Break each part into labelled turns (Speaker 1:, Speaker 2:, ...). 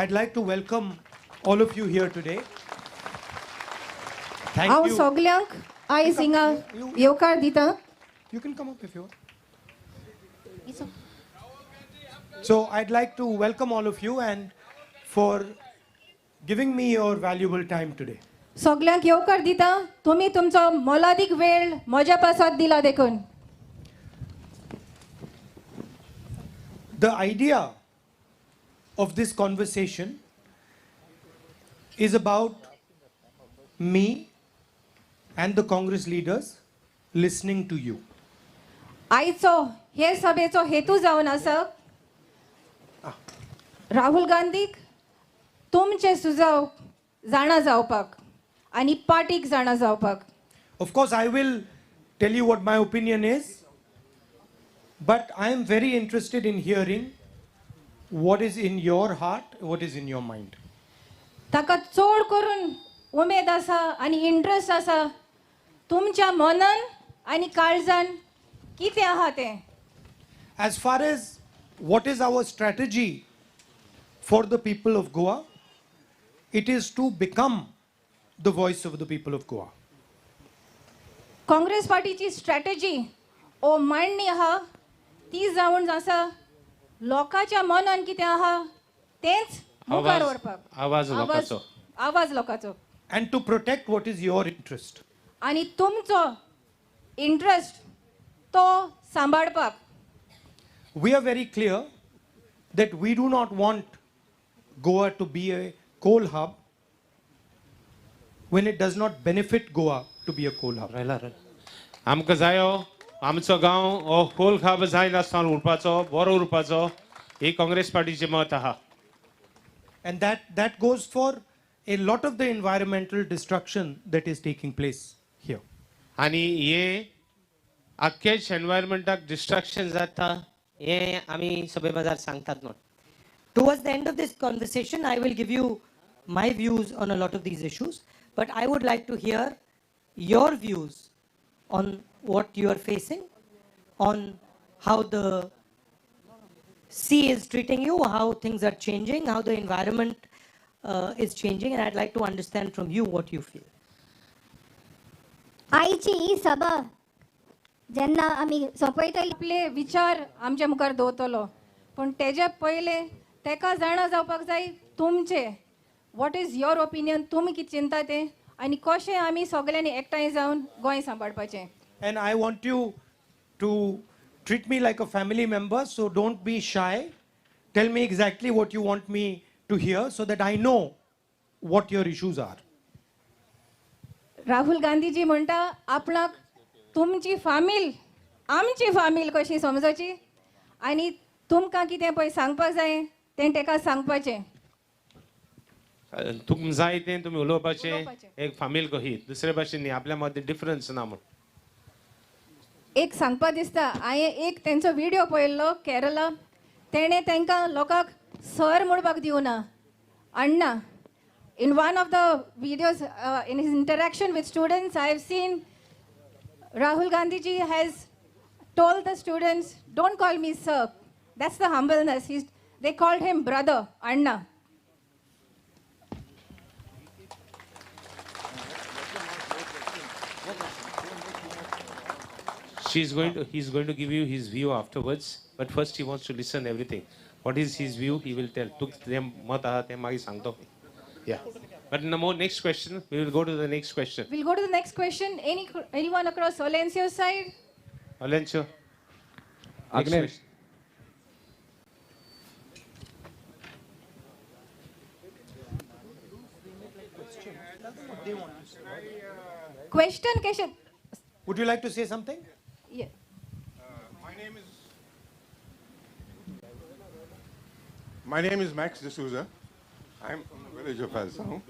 Speaker 1: I'd like to welcome all of you here today. Thank
Speaker 2: हांव
Speaker 1: you.
Speaker 2: सगल्यांक आयज हिंगा येवकार दिता.
Speaker 1: You can come up if you want. So I'd like to welcome all of you and for giving me your valuable time today.
Speaker 2: सगल्यांक येवकार दिता. तुम्ही तुमचो मोलादीक वेळ म्हज्या पासत दिला देखून.
Speaker 1: The idea of this conversation is about me and the Congress leaders listening to you.
Speaker 2: आयचो हे सभेचो हेतू जावन आसा राहुल गांधीक तुमचे सुझाव जाणा जावपाक आनी पार्टीक जाणा जावपाक.
Speaker 1: Of course, I will tell you what my opinion is, but I am very interested in hearing what is in your heart, what is in your mind.
Speaker 2: ताका चड करून उमेद आसा आनी इंट्रस्ट आसा तुमच्या मनान आनी काळजान कितें आहा तें.
Speaker 1: As far as what is our strategy for the people of Goa, it is to become the voice of the people of Goa.
Speaker 2: Congress पार्टीची स्ट्रॅटेजी ओ मांडणी आहा ती जावन आसा लोकांच्या मनान कितें आहा तेंच मुखार व्हरपाक. आवाज लोकांचो
Speaker 1: And to protect what is your interest.
Speaker 2: आनी तुमचो इंट्रस्ट तो सांबाळपाक.
Speaker 1: We are very clear that we do not want Goa to be a coal hub when it does not benefit Goa to be a coal hub.
Speaker 3: आमकां जायो आमचो गांव हो कोल खाब जायनासतना उरपाचो बरो उरपाचो ही काँग्रेस पार्टीचें मत आहा.
Speaker 1: And that goes for a lot of the environmental destruction that is taking place here.
Speaker 3: आनी हे आख्खेच एनवायरमेंटाक डिस्ट्रक्शन जाता
Speaker 4: हे आमी सभे बाजार सांगतात न्हू. Towards the end of this conversation, I will give you my views on a lot of these issues, but I would like to hear your views on what you are facing, on how the sea is treating you, how things are changing, how the environment is changing, and I'd like to understand from you what you feel.
Speaker 5: आईची ही सभा जेन्ना आमी सोंपयतली
Speaker 2: आपले विचार आमच्या मुखार दवरतलो पण तेजे पयले तेका जाणा जावपाक जाय तुमचे वॉट इज योर ओपिनियन. तुमी कितें चिंता तें आनी कशें आमी सगल्यांनी एकठांय जावन Goa सांबाळपाचें.
Speaker 1: And I want you to treat me like a family member, so don't be shy. Tell me exactly what you want me to hear so that I know what your issues are.
Speaker 2: Rahul Gandhiji म्हणटा आपणाक तुमची फामील आमची फामील कशी समजची आनी तुमकां कितें पळय सांगपाक जाय तें तेका सांगपाचें.
Speaker 3: तुमकां जाय तें तुमी उलोवपाचें एक फामील कशी दुसरे भाशेन न्ही आपल्या मदीं डिफरन्स ना म्हण.
Speaker 2: एक सांगपा दिसता हांवें एक तेंचो व्हिडिओ पळयल्लो केरला. तेणें तांकां लोकांक सर म्हणपाक दिवना अण्णा. In one of the videos, in his interaction with students, I have seen Rahul Gandhi ji has told the students, don't call me sir. That's the humbleness. They called him brother, Anna.
Speaker 3: He's going to give you his view afterwards, but first he wants to listen everything. What is his view? He will tell. Tuk them mat aha te magi sangto. Yeah. But no next question. We will go to the next question.
Speaker 2: We'll go to the next question. Anyone across Olensio's side?
Speaker 3: Alencio.
Speaker 6: Agnes.
Speaker 2: Question, Keshav.
Speaker 1: Would you like to say something?
Speaker 2: Yeah.
Speaker 7: My name is Max D'Souza. I'm from the village of Alsau.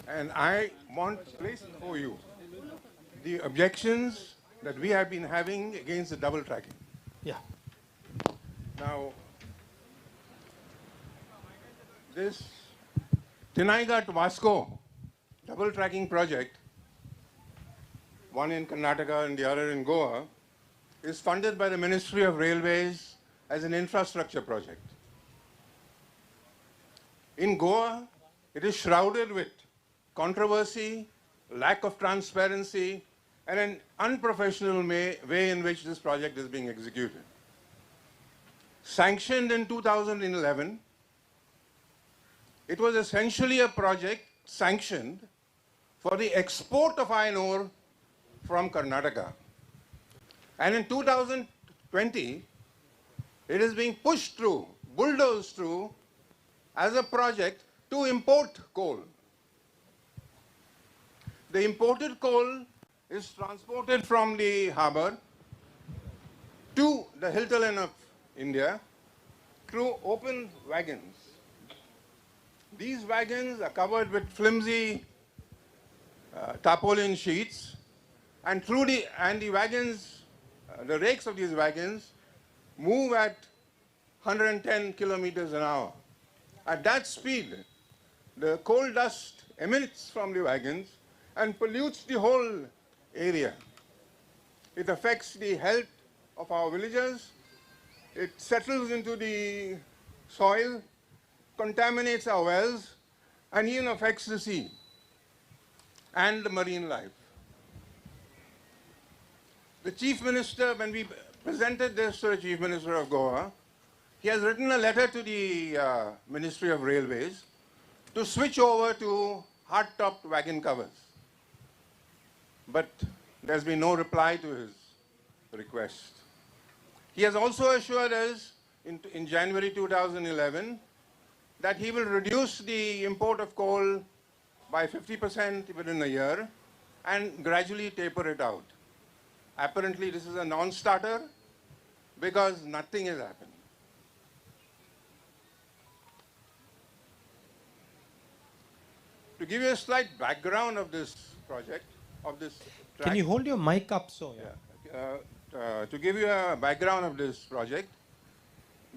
Speaker 7: And I want to place before you the objections that we have been having against the double tracking.
Speaker 1: Yeah.
Speaker 7: Now, this Tinaiga to Vasco double tracking project, one in Karnataka and the other in Goa, is funded by the Ministry of Railways as an infrastructure project. In Goa, it is shrouded with controversy, lack of transparency, and an unprofessional way in which this project is being executed. Sanctioned in 2011, it was essentially a project sanctioned for the export of iron ore from Karnataka. And in 2020, it is being pushed through, bulldozed through, as a project to import coal. The imported coal is transported from the harbor to the hinterland of India through open wagons. These wagons are covered with flimsy tarpaulin sheets, and the wagons, the rakes of these wagons move at 110 kilometers an hour. At that speed, the coal dust emits from the wagons and pollutes the whole area. It affects the health of our villagers. It settles into the soil, contaminates our wells, and even affects the sea and the marine life. The Chief Minister, when we presented this to the Chief Minister of Goa, he has written a letter to the Ministry of Railways to switch over to hard-topped wagon covers. But there's been no reply to his request. He has also assured us in January 2011 that he will reduce the import of coal by 50% within a year and gradually taper it out. Apparently, this is a non-starter because nothing has happened. To give you a slight background of this project, of this track,
Speaker 1: Can you hold your mic up so?
Speaker 7: to give you a background of this project,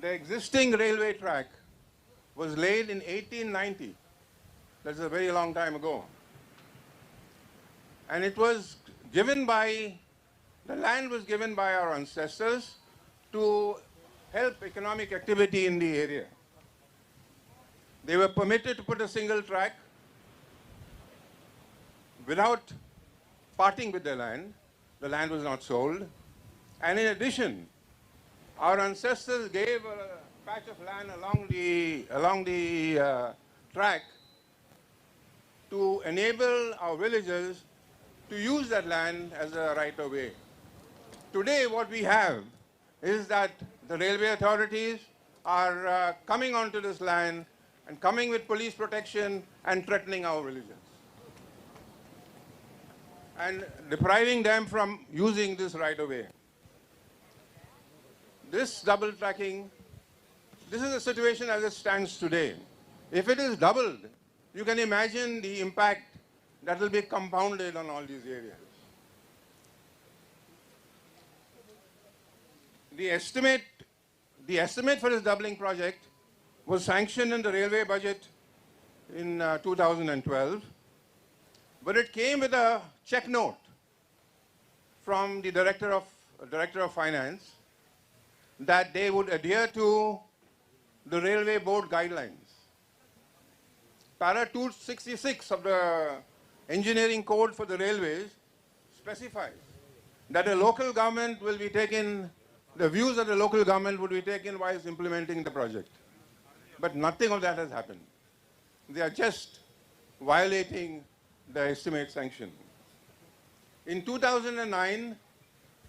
Speaker 7: the existing railway track was laid in 1890. That's a very long time ago. And it was given by, the land was given by our ancestors to help economic activity in the area. They were permitted to put a single track without parting with their land. The land was not sold. And in addition, our ancestors gave a patch of land along the track to enable our villagers to use that land as a right-of-way. Today, what we have is that the railway authorities are coming onto this land and coming with police protection and threatening our villagers and depriving them from using this right-of-way. This double tracking, this is the situation as it stands today. If it is doubled, you can imagine the impact that will be compounded on all these areas. The estimate for this doubling project was sanctioned in the railway budget in 2012, but it came with a check note from the Director of Finance that they would adhere to the Railway Board guidelines. Para 266 of the Engineering Code for the Railways specifies that the local government will be taken, the views of the local government would be taken while implementing the project. But nothing of that has happened. They are just violating the estimate sanction. In 2009,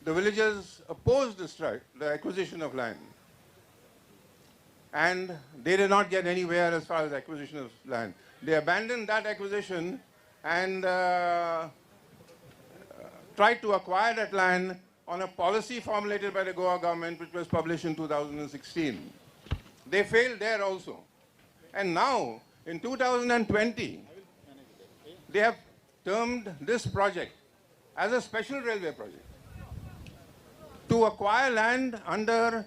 Speaker 7: the villagers opposed the acquisition of land. And they did not get anywhere as far as acquisition of land. They abandoned that acquisition and tried to acquire that land on a policy formulated by the Goa government, which was published in 2016. They failed there also. And now, in 2020, they have termed this project as a special railway project to acquire land under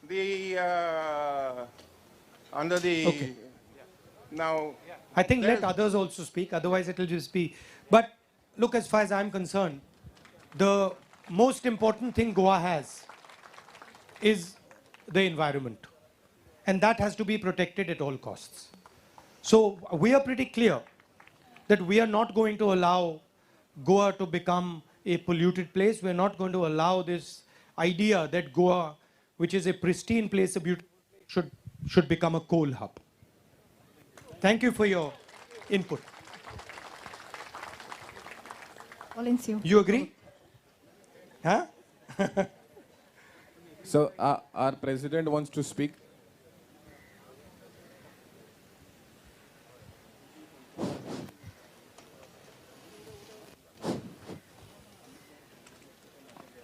Speaker 7: the
Speaker 1: Okay.
Speaker 7: Now,
Speaker 1: I think let
Speaker 7: there's-
Speaker 1: others also speak, otherwise it will just be. But look, as far as I'm concerned, the most important thing Goa has is the environment. And that has to be protected at all costs. So we are pretty clear that we are not going to allow Goa to become a polluted place. We're not going to allow this idea that Goa, which is a pristine place, a beautiful place, should become a coal hub. Thank you for your input.
Speaker 2: Olencio.
Speaker 1: You agree? Huh?
Speaker 6: So our president wants to speak.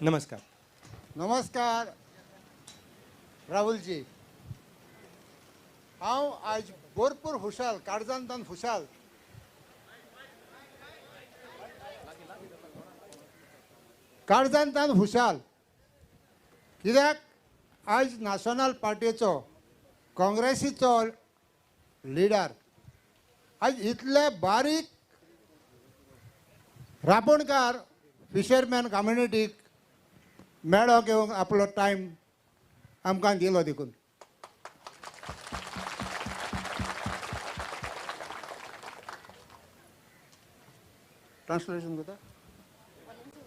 Speaker 1: Namaskar.
Speaker 8: नमस्कार राहुलजी हांव आज भरपूर खुशाल काळजांतल्यान खुशाल काळजांतल्यान खुशाल कित्याक आज national पार्टीचो काँग्रेसीचो leader आज इतले बारीक राबणकार फिशरमॅन कम्युनिटीक मेळो घेवंक आपलो टायम आमकां दिलो देखून ट्रांसलेशन करता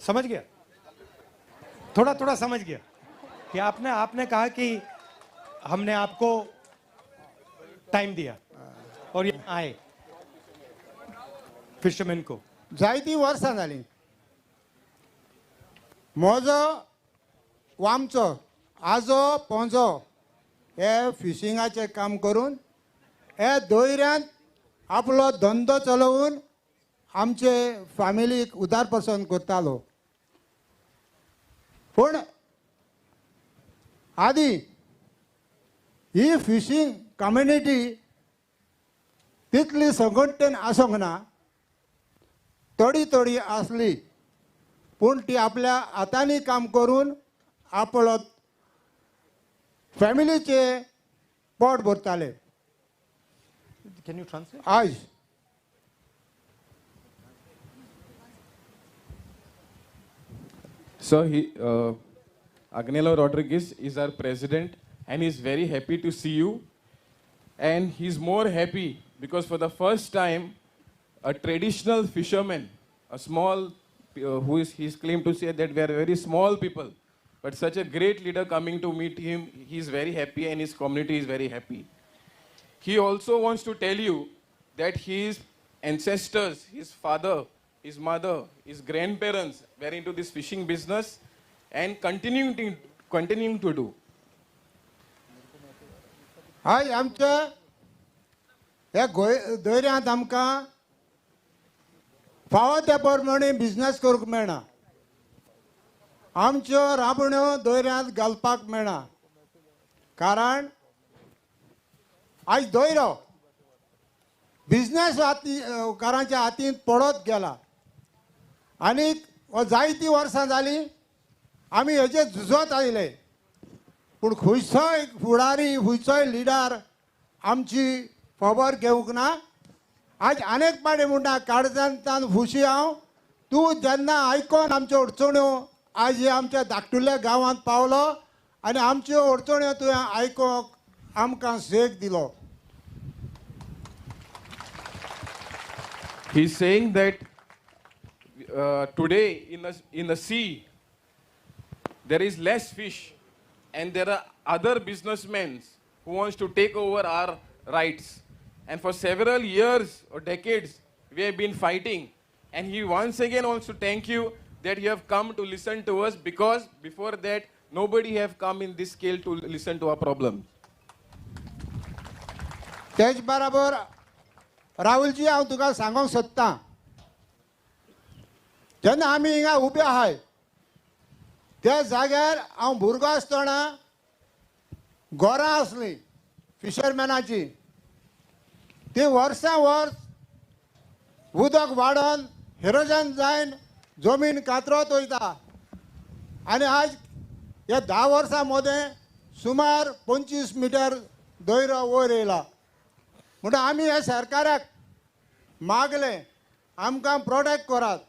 Speaker 1: समझ गया? थोड़ा थोड़ा समझ गया कि आपने कहा कि हमने आपको टाइम दिया और ये आए फिशरमैन को.
Speaker 8: जायतीं वर्सां जालीं म्हजो वा आमचो आजो पोंजो हे फिशिंगाचें काम करून हे दोयऱ्यांत आपलो धंदो चलोवन आमचे फॅमिलीक उदारपासून करतालो. पूण आदी ही फिशींग कम्युनिटी तितली संघटन आसूंक ना. थोडी थोडी आसली पूण ती आपल्या हातांनी काम करून आपलो फॅमिलीचे पोट भरताले.
Speaker 1: Can you translate?
Speaker 8: आज
Speaker 6: So Agnello Rodriguez is our president, and he's very happy to see you. And he's more happy because for the first time, a traditional fisherman, a small, he's claimed to say that we are very small people, but such a great leader coming to meet him, he's very happy and his community is very happy. He also wants to tell you that his ancestors, his father, his mother, his grandparents were into this fishing business and continuing to do.
Speaker 8: आज आमच्या ह्या दोयऱ्यांत आमकां फावो त्या प्रमाणे business करूंक मेळना. आमच्यो राबण्यो दोयऱ्यांत घालपाक मेळना. कारण आज दोयरो बिजनेस कारांच्या हातींत पडत गेला. आनीक जायतीं वर्सां जालीं आमी हेजे झुजत आयले. पूण खंयचोय फुडारी खंयचोय लिडर आमची खबर घेवंक ना. आज अनेक पाटी म्हणटा काळजांतल्यान खुशी हांव तूं जेन्ना आयकोन आमच्यो अडचण्यो आज हे आमच्या धाकटुल्या गांवांत पावलो आनी आमच्यो अडचण्यो तुवें आयकोंक आमकां सेक दिलो.
Speaker 6: He's saying that today in the sea there is less fish and there are other businessmen who wants to take over our rights. And for several years or decades we have been fighting, and he once again wants to thank you that you have come to listen to us, because before that nobody have come in this scale to listen to our problems.
Speaker 8: तेच बरोबर राहुलजी हांव तुका सांगूंक सोदतां जेन्ना आमी हिंगा ube आहाय त्या जाग्यार हांव भुरगो आसतना घरां आसलीं फिशरमॅनाची. ती वर्सां वर्स उदक वाडोन हिरोजन जायन जमीन कातरत वयता. आनी आज ह्या 10 वर्सां मदें सुमार 25 मिटर दोयरो वयर येयला. म्हणून आमी ह्या सरकाराक मागलें आमकां प्रोटेक्ट करात.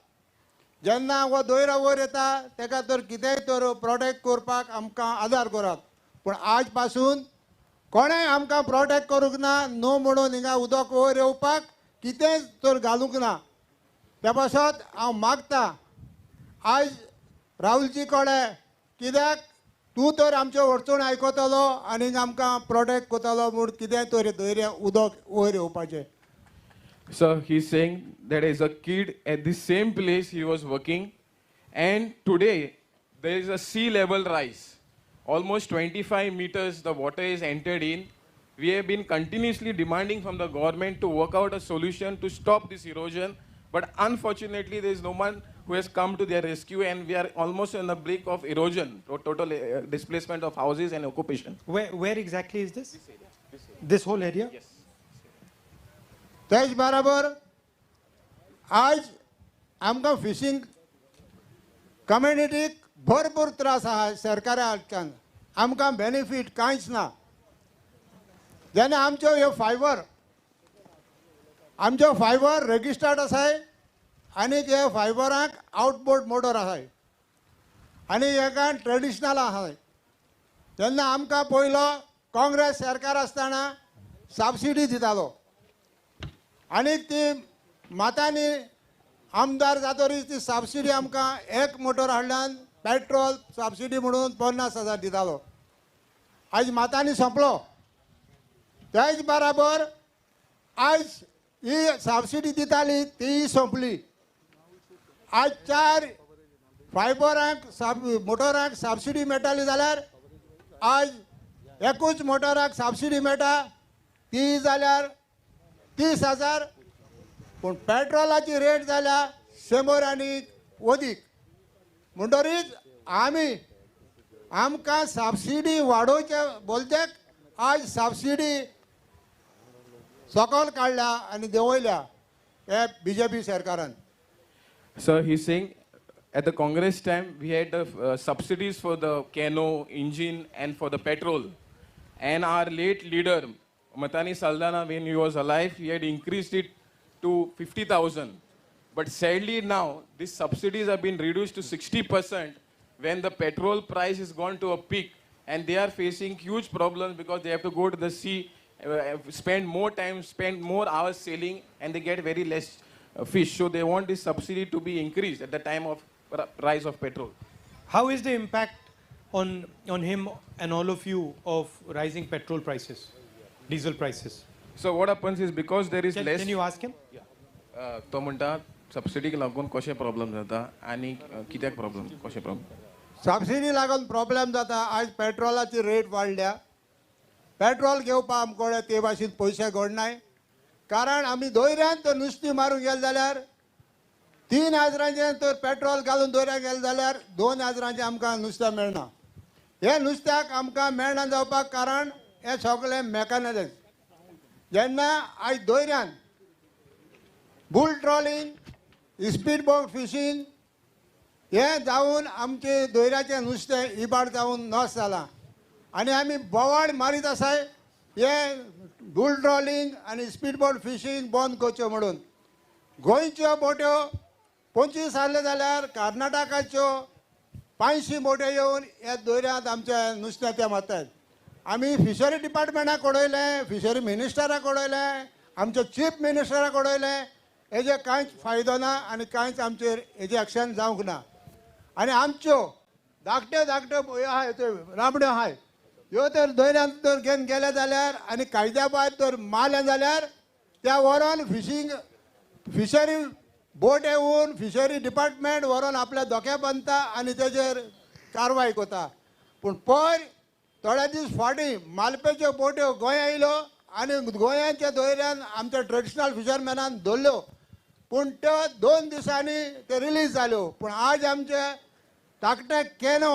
Speaker 8: जेन्ना हो दोयरो वयर येता ताका तर कितेंय तर प्रोटेक्ट करपाक आमकां आदार करात. पूण आज पासून कोणें आमकां प्रोटेक्ट करूंक ना न्हू म्हणून हिंगा उदक वयर येवपाक कितेंच तर घालूंक ना. त्या पासत हांव मागतां आयज राहुलजी कोडे कित्याक तूं तर आमच्यो अडचण आयकतलो आनी आमकां प्रोटेक्ट करतलो म्हूण कितेंय तर धैर्य उदक वयर येवपाचें.
Speaker 6: Sir, he's saying that as a kid at the same place he was working, and today there is a sea level rise. Almost 25 meters the water is entered in. We have been continuously demanding from the government to work out a solution to stop this erosion, but unfortunately there is no one who has come to their rescue, and we are almost on the brink of erosion, total displacement of houses and occupation.
Speaker 1: Where exactly is this? This whole area?
Speaker 6: Yes.
Speaker 8: तेच बरोबर आज आमकां fishing कम्युनिटीक भरपूर त्रास आहा सरकारा कडच्यान. आमकां बेनिफीट कांयच ना. जेन्ना आमच्यो ह्यो फायबर रजिस्टर्ड आसाय आनी हे फायबराक आउटबोर्ड मोटर आसाय आनी हेका ट्रेडिशनल आसाय. तेन्ना आमकां पयलो काँग्रेस सरकार आसतना सबसिडी दितालो आनी ती मातांनी आमदार जातकीर ती सबसिडी आमकां एक मोटर हाडल्यान पेट्रोल सबसिडी म्हणून 50,000 दितालो. आयज मातांनी सोंपलो. तेच बराबर आयज ही सबसिडी दिताली ती सोंपली. आज 4 फायबरांक मोटरांक सबसिडी मेळटाली जाल्यार आज एकूच मोटराक सबसिडी मेळटा ती जाल्यार 30,000. पूण पेट्रोलाची रेट जाल्या 100 आनी अदीक. म्हणटरीच आमकां सबसिडी वाडोवचे बोलतेक आज सबसिडी सकयल काडल्या आनी देंवयल्या हे BJP सरकारान.
Speaker 6: Sir, he's saying at the Congress time we had the subsidies for the cano, engine, and for the petrol. And our late leader, Matani Saldana, when he was alive, he had increased it to 50,000. But sadly now, these subsidies have been reduced to 60% when the petrol price has gone to a peak, and they are facing huge problems because they have to go to the sea, spend more time, spend more hours sailing, and they get very less fish. So they want this subsidy to be increased at the time of rise of petrol.
Speaker 1: How is the impact on him and all of you of rising petrol prices, diesel prices?
Speaker 6: So what happens is because there is less.
Speaker 1: Can you ask him?
Speaker 6: तो म्हणटा सबसिडीक लागून कशे problem जाता आनी कित्याक problem कशे problem.
Speaker 8: Subsidy लागून problem जाता. आज पेट्रोलाची रेट वाडल्या. पेट्रोल घेवपाक आमकोडे ते भाशेन पयशे घडनाय. कारण आमी दोयऱ्यान तर नुस्तें मारूंक गेले जाल्यार 3,000 तर पेट्रोल घालून दोयऱ्याक गेले जाल्यार 2,000 आमकां नुस्तें मेळना. हे नुस्त्याक आमकां मेळना जावपाक कारण हे सगळें मेकॅनिझम. जेन्ना आज दोयऱ्यान bull trawling, speed boat fishing हे जावन आमचे दोयऱ्याचें नुस्तें इबाड जावन नॉस जालां आनी आमी बोवाड मारीत आसाय हे बुल ट्रॉलिंग आनी स्पीड बोट फिशींग बंद करच्यो म्हणून. गोंयच्यो बोट्यो 25 जाले जाल्यार कर्नाटकाच्यो 500 बोट्यो येवन हे दोयऱ्यांत आमचे नुस्तें ते मारतात. आमी फिशरी डिपार्टमेंटाक कळयलें, फिशरी मिनिस्टराक कळयलें, आमच्या चीफ मिनिस्टराक कळयलें. हेजे कांयच फायदो ना आनी कांयच आमचेर हेजे एक्शन जावंक ना. आनी आमच्यो धाकट्यो धाकट्यो ह्यो आहाय त्यो राबड्यो आहाय ह्यो तर दोयऱ्यांत तर घेवन गेले जाल्यार आनी कायद्या भायर तर मारले जाल्यार त्या व्हरोन फिशरी बोट येवन फिशरी डिपार्टमेंट व्हरोन आपल्या धोक्या बांदता आनी तेजेर कारवाय करता. पूण पयर थोडे दीस फाटीं मालपेच्यो बोट्यो गोंया येयल्यो आनी गोंयाच्या दोयऱ्यान आमच्या ट्रेडिशनल फिशरमॅनान धरल्यो. पूण त्यो 2 दिसांनी ते रिलीज जाल्यो. पूण आज आमचे धाकटे कॅनो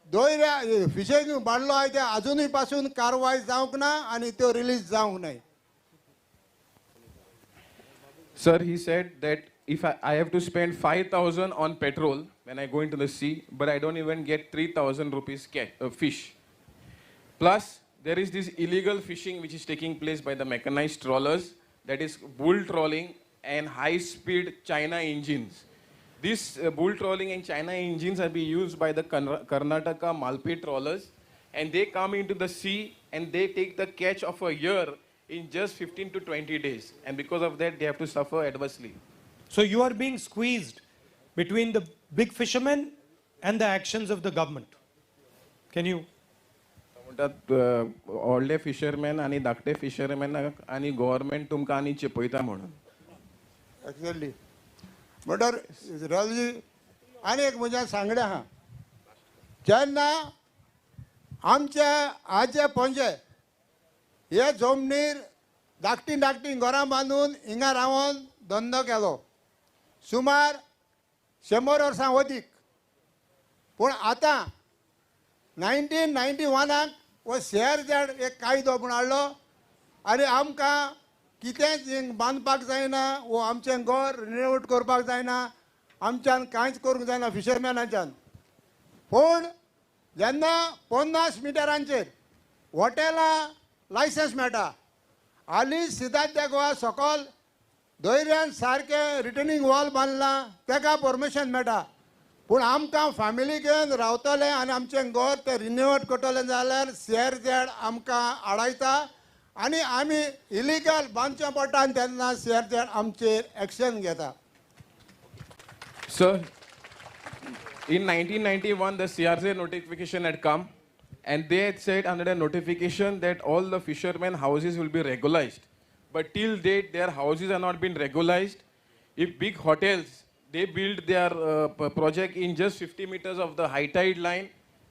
Speaker 8: दोयऱ्या फिशींग वाडलो आहाय ते अजुनूय पासून कारवाय जावंक ना आनी त्यो रिलीज जावंक नाय.
Speaker 6: Sir, he said that if I have to spend 5,000 on petrol when I go into the sea, but I don't even get 3,000 rupees fish. Plus, there is this illegal fishing which is taking place by the mechanized trawlers, that is bull trawling and high-speed China engines. These bull trawling and China engines are being used by the Karnataka Malpe trawlers, and they come into the sea and they take the catch of a year in just 15 to 20 days. And because of that, they have to suffer adversely.
Speaker 1: So you are being squeezed between the big fishermen and the actions of the government. Can you?
Speaker 6: म्हणटात व्हडले fisherman आनी धाकटे फिशरमॅनाक आनी government तुमकां आनी चिपयता म्हणून.
Speaker 8: Actually म्हणटर Rajuji आनी एक म्हज्या सांगणें आहा. जेन्ना आमचे आजे पणजे हे जमनीर धाकटी धाकटी घरां बांदून हिंगा रावन धंदो केलो सुमार 100 वर्सां अदीक. पूण आतां 1991 हो CRZ एक कायदो म्हूण हाडलो आनी आमकां कितेंच हिंग बांदपाक जायना वो आमचें घर रिनोवेट करपाक जायना आमच्यान कांयच करूंक जायना फिशरमॅनाच्यान. पूण जेन्ना 50 मिटरांचेर हॉटेलां लायसन्स मेळटा हालीं सिद्धार्थ गोवा सकयल दर्यान सारकें रिटर्निंग वॉल बांदलां ताका परमिशन मेळटा. पूण आमकां फॅमिली घेवन रावतले आनी आमचें घर तें रिन्युवेट करतलें जाल्यार CRZ आमकां आडायता आनी आमी इलिगल बांदचें पडटा आनी तेन्ना CRZ आमचेर एक्शन घेता.
Speaker 6: Sir, in 1991, the CRZ notification had come, and they had said under the notification that all the fishermen houses will be regularized. But till date, their houses have not been regularized. If big hotels, they build their project in just 50 meters of the high tide line,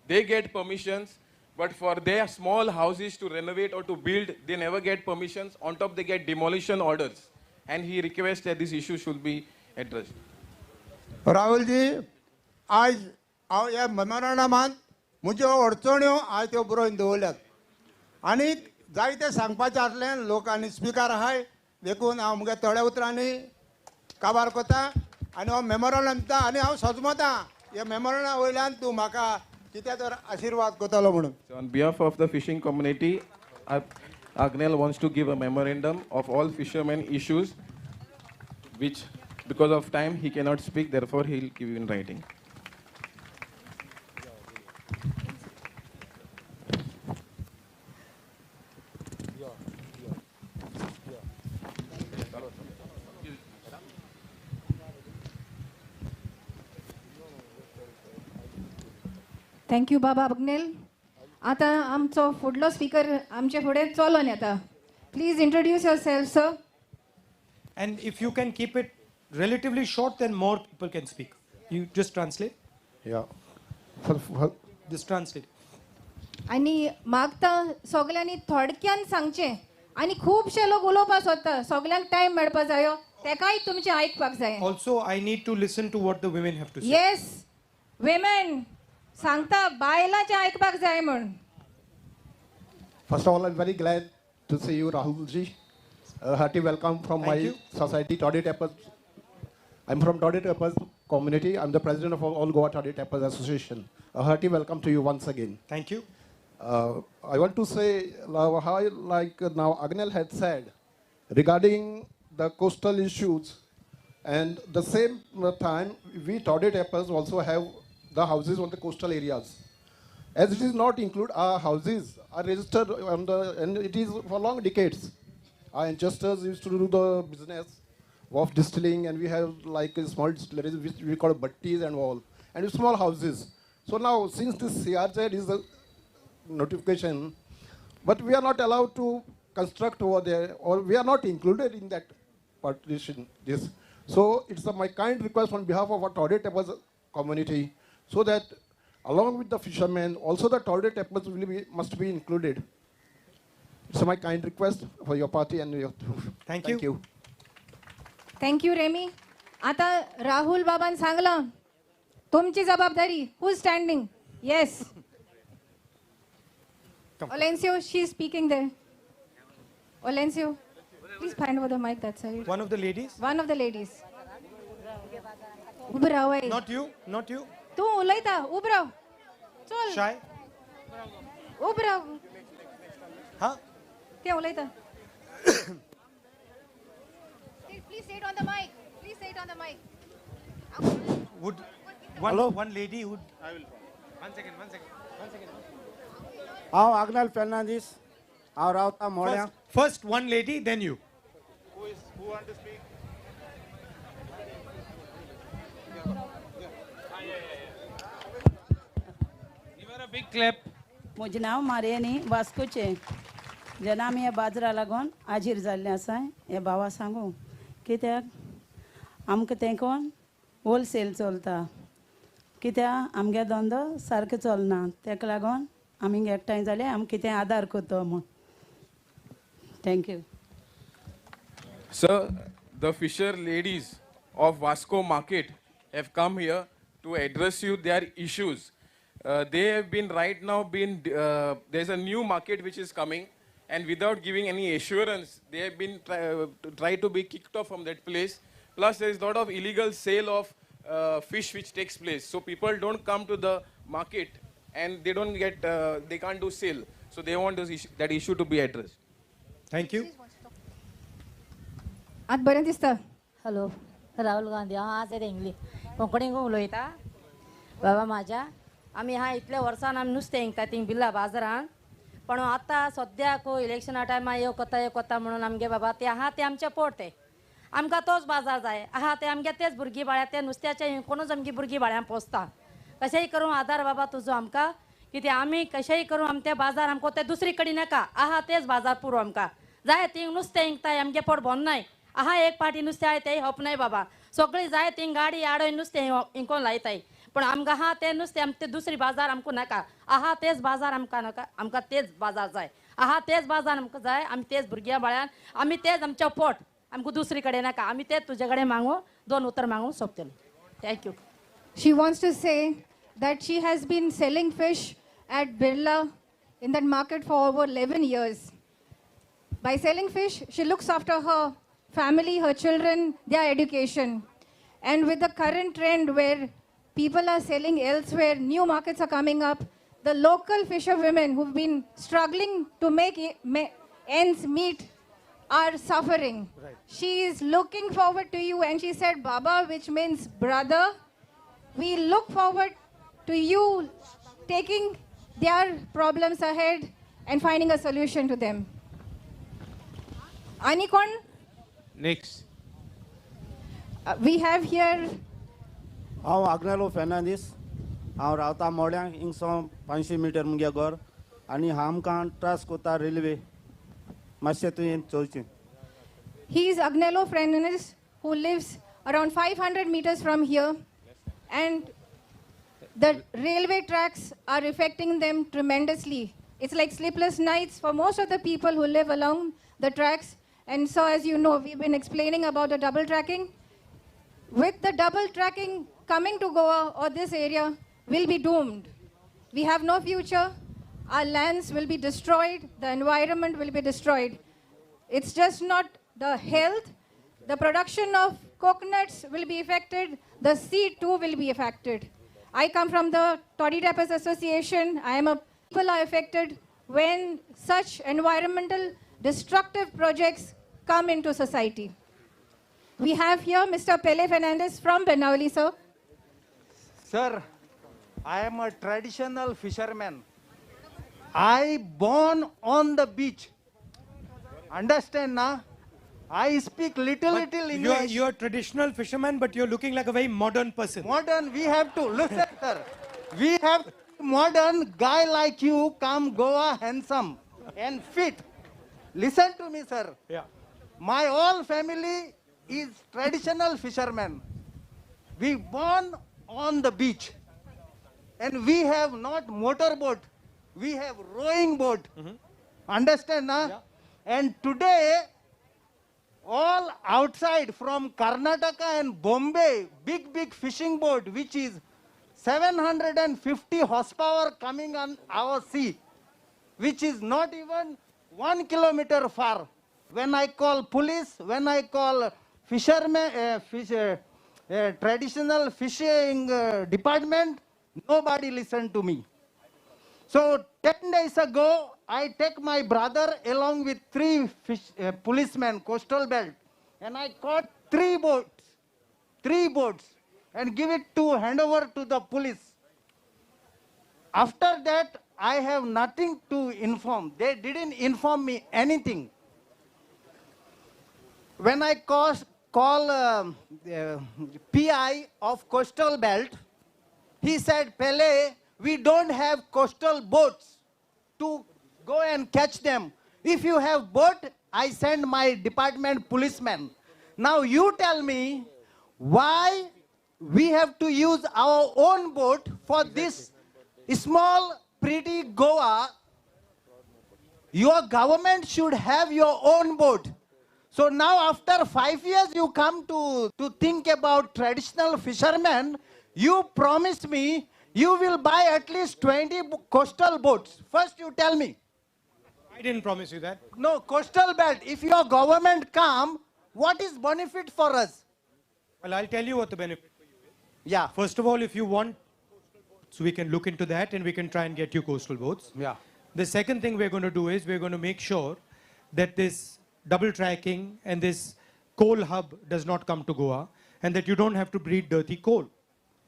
Speaker 6: they get permissions. But for their small houses to renovate or to build, they never get permissions. On top, they get demolition orders. And he requests that this issue should be addressed.
Speaker 8: Rahulji आज हांव ह्या मेमोरंडमांत म्हज्यो अडचण्यो आज त्यो बरोवन दवरल्यात आनी जायतें सांगपाचें आसलें लोक आनी स्पिकर आहाय देखून हांव मुगे थोड्या उतरांनी काबार कोता आनी हो मेमोरंडम दिता आनी हांव सजमतां ह्या मेमोरंडा वयल्यान तूं म्हाका कितें तर आशिर्वाद कोत्तलो म्हणून.
Speaker 6: So on behalf of the fishing community, Agnel wants to give a memorandum of all fishermen issues, which because of time he cannot speak, therefore he will give you in writing.
Speaker 2: Thank you Baba Agnel. आता आमचो फुडलो speaker आमचे फुडें चलोन येता. Please introduce yourself sir.
Speaker 1: And if you can keep it relatively short, then more people can speak. You just translate.
Speaker 8: या
Speaker 1: Just translate.
Speaker 2: आनी मागता सगल्यांनी थोडक्यान सांगचें आनी खुबशे लोक उलोवपाक सोदता सगल्यांक टायम मेळपा जायो तेकाय तुमचें आयकपाक जाय.
Speaker 1: Also, I need to listen to what the women have to say.
Speaker 2: Yes women सांगता बायलांचें आयकपाक जाय म्हण.
Speaker 9: First of all, I'm very glad to see you, Rahulji. A hearty welcome from
Speaker 1: Thank
Speaker 9: my
Speaker 1: you.
Speaker 9: society, Toddy Tappers. I'm from Toddy Tappers community. I'm the president of All Goa Toddy Tappers Association. A hearty welcome to you once again.
Speaker 1: Thank you.
Speaker 9: I want to say how, like now Agnel had said, regarding the coastal issues, and the same time we Toddy Tappers also have the houses on the coastal areas. As it is not include, our houses are registered on the, and it is for long decades. Our ancestors used to do the business of distilling, and we have like a small distilleries which we call butties and all, and small houses. So now, since this CRZ is a notification, but we are not allowed to construct over there, or we are not included in that partition. This, so it's my kind request on behalf of our Toddy Tappers community, so that along with the fishermen, also the Toddy Tappers must be included. It's my kind request for your party and your.
Speaker 1: Thank you.
Speaker 2: Thank you Remy. आता राहुल बाबान सांगलां तुमची जबाबदारी. Who standing? Yes Olencio, she is speaking there. Olencio, please find over the mike that side.
Speaker 1: One of the ladies.
Speaker 2: One of the ladies. उब राव.
Speaker 1: Not you. Not you.
Speaker 2: तूं उलयता. उब राव. चल.
Speaker 1: Shy.
Speaker 2: उब राव.
Speaker 1: Huh?
Speaker 2: ते उलयता. Please say it on the mic. Please say it on the mic.
Speaker 1: Would one lady would.
Speaker 3: I will. One second.
Speaker 8: हांव आग्नेल फेर्नांदीस हांव रावता मोळ्या
Speaker 1: First one lady, then you.
Speaker 7: Who want to speak?
Speaker 3: Give her a big clap.
Speaker 10: म्हजें नांव मारियानी वास्कोचें जेन्ना आमी ह्या बाजरा लागून आजीर जाल्ले आसा हे भावा सांगू कित्याक आमकां तें कोण होलसेल चलता कित्याक आमगे धंदो सारको चलना तेका लागून आमी एकठांय जाले आमी कितें आदार करता म्हूण thank you.
Speaker 6: Sir, the fisher ladies of Vasco Market have come here to address you their issues. They have been right now there's a new market which is coming, and without giving any assurance, they have been try to be kicked off from that place. Plus, there is a lot of illegal sale of fish which takes place. So people don't come to the market, and they don't get they can't do sale. So they want that issue to be addressed.
Speaker 1: Thank you.
Speaker 2: आतां बरें दिसता.
Speaker 11: Hello Rahul Gandhi हांव आज येता English कोंकणीक उलयता बाबा म्हाज्या आमी ह्या इतल्या वर्सान आमी नुस्तें हिंगता थिंग बिल्ला बाजारान पण आतां सद्याक इलेक्शना टायमार यो कोता म्हणून आमगे बाबा ते आहा ते आमचे पोट ते आमकां तोच बाजार जाय आहा ते आमगे तेच भुरगीं बाळ्या ते नुस्त्याचे कोणूच आमगे भुरगीं बाळ्यां पोसता कशेंय करून आदार बाबा तुजो आमकां कितें आमी कशेंय करून आमचे ते बाजार आमकां ते दुसरी कडेन नाका आहा तेच बाजार पुरो आमकां जाय थिंग नुस्तें हिंगताय आमगे पोट भरनाय आहा एक पाटी नुस्तें आय तें हपनाय बाबा सगळीं जाय थिंग गाडी आडोय नुस्तें हिंकोन लायताय पण आमकां आहा तें नुस्तें आमचे दुसरी बाजार आमकां नाका आहा तेच बाजार आमकां नाका आमकां तेच बाजार जाय आहा तेच बाजार आमकां जाय आमी तेच भुरग्यां बाळ्यान आमी तेच आमचें पोट आमकां दुसरी कडेन नाका आमी तेच तुजे कडेन मागू 2 उतर मागू सोंपतली. Thank you.
Speaker 2: She wants to say that she has been selling fish at Birla in that market for over 11 years. By selling fish, she looks after her family, her children, their education. And with the current trend where people are selling elsewhere, new markets are coming up, the local fisher women who've been struggling to make ends meet are suffering.
Speaker 1: Right.
Speaker 2: She is looking forward to you, and she said, Baba, which means brother. We look forward to you taking their problems ahead and finding a solution to them. Anikon,
Speaker 3: Next.
Speaker 2: we have here
Speaker 8: हांव आग्नेलो फेर्नांदीस हांव रावता मोड्यां हिंगसो 500 metre मुगे घर आनी आमकां त्रास कोता railway मातशें तुवें चोवचें.
Speaker 2: he is Agnello Fernandez, who lives around 500 meters from here, and the railway tracks are affecting them tremendously. It's like sleepless nights for most of the people who live along the tracks. And so, as you know, we've been explaining about the double tracking. With the double tracking coming to Goa or this area, we'll be doomed. We have no future. Our lands will be destroyed. The environment will be destroyed. It's just not the health. The production of coconuts will be affected. The seed too will be affected. I come from the Toddy Tappers Association. People are affected when such environmental destructive projects come into society. We have here Mr. Pele Fernandez from Benauli, sir.
Speaker 12: Sir, I am a traditional fisherman. I born on the beach. Understand now? I speak little English.
Speaker 1: You're a traditional fisherman, but you're looking like a very modern person.
Speaker 12: Modern, we have to listen, sir. We have modern guy like you come Goa handsome and fit. Listen to me, sir.
Speaker 1: Yeah.
Speaker 12: My whole family is traditional fishermen. We born on the beach, and we have not motorboat. We have rowing boat. Understand, na?
Speaker 1: Yeah.
Speaker 12: And today, all outside from Karnataka and Bombay, big fishing boat, which is 750 horsepower coming on our sea, which is not even 1 kilometer far. When I call police, when I call fishermen, traditional fishing department, nobody listen to me. So 10 days ago, I take my brother along with 3 policemen, coastal belt, and I caught 3 boats, and give it to hand over to the police. After that, I have nothing to inform. They didn't inform me anything. When I call PI of Coastal Belt, he said, Pele, we don't have coastal boats to go and catch them. If you have boat, I send my department policemen. Now you tell me why we have to use our own boat for this small, pretty Goa. Your government should have your own boat. So now after 5 years you come to think about traditional fishermen. You promised me you will buy at least 20 coastal boats. First you tell me.
Speaker 1: I didn't promise you that.
Speaker 12: No, coastal belt. If your government come, what is benefit for us?
Speaker 1: Well, I'll tell you what the benefit for you is.
Speaker 12: Yeah.
Speaker 1: First of all, if you want, so we can look into that and we can try and get you coastal boats.
Speaker 12: Yeah.
Speaker 1: The second thing we're going to do is we're going to make sure that this double tracking and this coal hub does not come to Goa and that you don't have to breed dirty coal.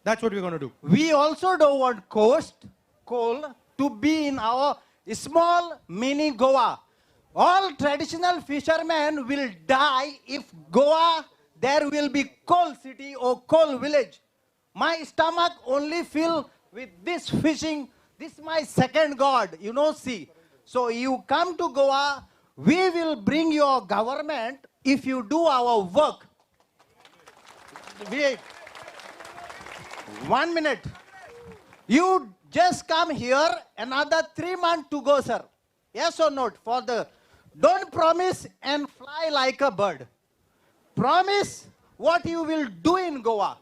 Speaker 1: That's what we're going to do.
Speaker 12: We also don't want coal to be in our small mini Goa. All traditional fishermen will die if Goa, there will be coal city or coal village. My stomach only fill with this fishing. This is my second God, sea. So you come to Goa, we will bring your government if you do our work. Wait. 1 minute. You just come here, another 3 months to go, sir. Yes or not? Don't promise and fly like a bird. Promise what you will do in Goa.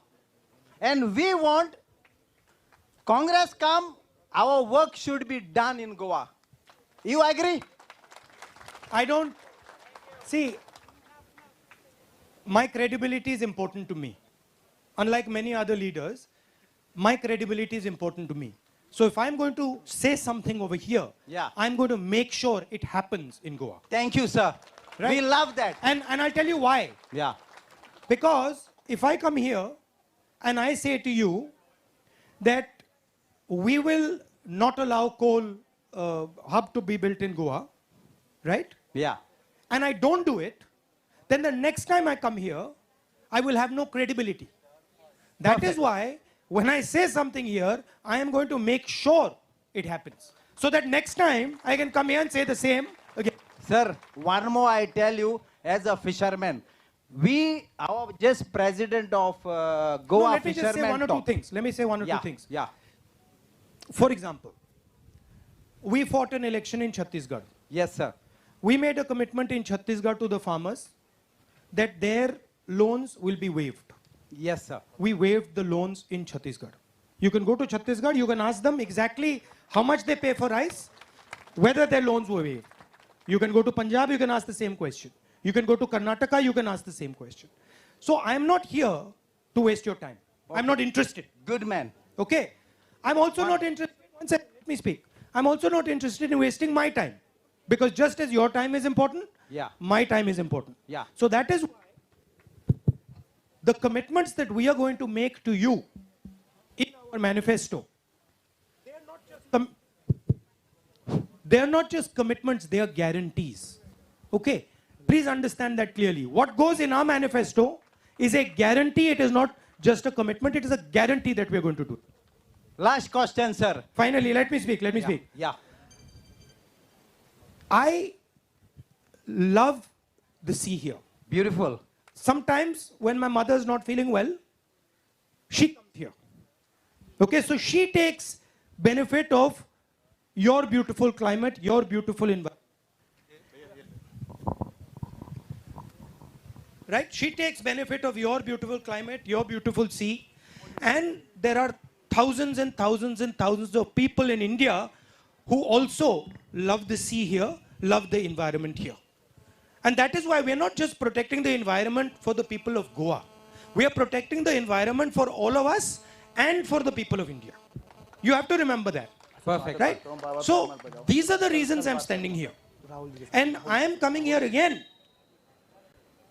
Speaker 12: And we want Congress come, our work should be done in Goa. You agree?
Speaker 1: I don't... See, my credibility is important to me. Unlike many other leaders, my credibility is important to me. So if I'm going to say something over here, I'm going to make sure it happens in Goa.
Speaker 12: Thank you, sir.
Speaker 1: Right?
Speaker 12: We love that.
Speaker 1: And I'll tell you why.
Speaker 12: Yeah.
Speaker 1: Because if I come here and I say to you that we will not allow coal hub to be built in Goa, right?
Speaker 12: Yeah.
Speaker 1: And I don't do it, then the next time I come here, I will have no credibility. That is why when I say something here, I am going to make sure it happens. So that next time I can come here and say the same again.
Speaker 12: Sir, one more I tell you as a fisherman. Our just president of Goa
Speaker 1: No, let me
Speaker 12: fishermen
Speaker 1: just say one or two things. Let me say one or two things.
Speaker 12: Yeah.
Speaker 1: For example, we fought an election in Chhattisgarh.
Speaker 12: Yes, sir.
Speaker 1: We made a commitment in Chhattisgarh to the farmers that their loans will be waived.
Speaker 12: Yes, sir.
Speaker 1: We waived the loans in Chhattisgarh. You can go to Chhattisgarh, you can ask them exactly how much they pay for rice, whether their loans were waived. You can go to Punjab, you can ask the same question. You can go to Karnataka, you can ask the same question. So I'm not here to waste your time. Okay. I'm not interested.
Speaker 12: Good man.
Speaker 1: Okay. I'm also not interested, one second, let me speak. I'm also not interested in wasting my time. Because just as your time is important, my time is important.
Speaker 12: Yeah.
Speaker 1: So that is why the commitments that we are going to make to you in our manifesto, they are not just commitments, they are guarantees. Okay? Please understand that clearly. What goes in our manifesto is a guarantee. It is not just a commitment. It is a guarantee that we are going to do.
Speaker 12: Last question, sir.
Speaker 1: Finally, let me speak. Let me speak.
Speaker 12: Yeah.
Speaker 1: I love the sea here.
Speaker 12: Beautiful.
Speaker 1: Sometimes when my mother is not feeling well, she comes here. Okay, so she takes benefit of your beautiful climate, your beautiful environment. Right? She takes benefit of your beautiful climate, your beautiful sea. And there are thousands and thousands and thousands of people in India who also love the sea here, love the environment here. And that is why we are not just protecting the environment for the people of Goa. We are protecting the environment for all of us and for the people of India. You have to remember that.
Speaker 12: Perfect.
Speaker 1: Right? So these are the reasons I'm standing here. And I am coming here again